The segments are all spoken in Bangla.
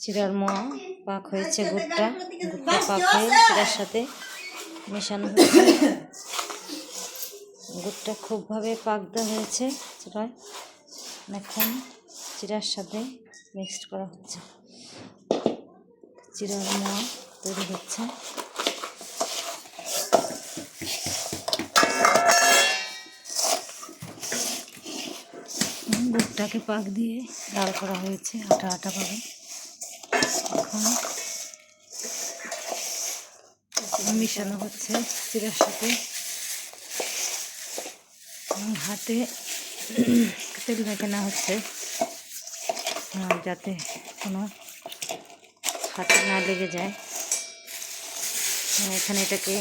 চিড়ার মোয়া পাক হয়েছে, গুড়টা পাক হয়ে চিড়ার সাথে মেশানো হচ্ছে। গুড়টা খুবভাবে পাক দেওয়া হয়েছে চিড়ায়, এখন চিড়ার সাথে মিক্সড করা হচ্ছে। চিড়ার মোয়া তৈরি হচ্ছে। গুড়টাকে পাক দিয়ে লাল করা হয়েছে, আটা আটা ভাবে। এখন মিশানো হচ্ছে চিড়ার সাথে। হাতে তেল মেখে নেওয়া হচ্ছে যাতে কোনো হাতে না লেগে যায়। এখানে এটাকে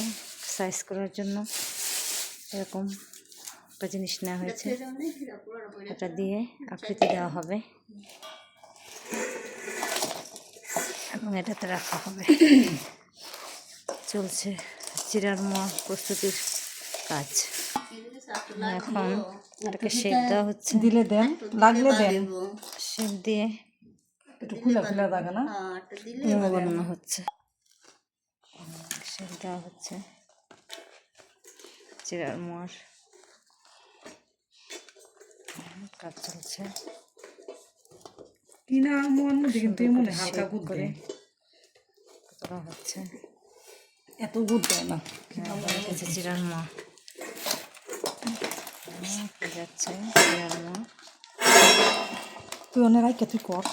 সাইজ করার জন্য এরকম একটা জিনিস নেওয়া হয়েছে, এটা দিয়ে আকৃতি দেওয়া হবে এবং এটাতে রাখা হবে। চলছে চিড়ার মোয়া প্রস্তুতির কাজ। এখন এটাকে শেপ দেওয়া হচ্ছে, দিলে দেন, লাগলে দেন, শেপ দিয়ে একটু খুলে খুলে থাকে না, মোয়া বানানো হচ্ছে। শেপ দেওয়া হচ্ছে চিড়ার মোয়ার কাজ চলছে। কিনা মন কিন্তু এমন হালকা গুড় করে দেয়, করা হচ্ছে। এত গুড় দেয় না। চিড়ার মোয়া যাচ্ছে, চিড়ার মোয়া তুই অনেক তুই কর।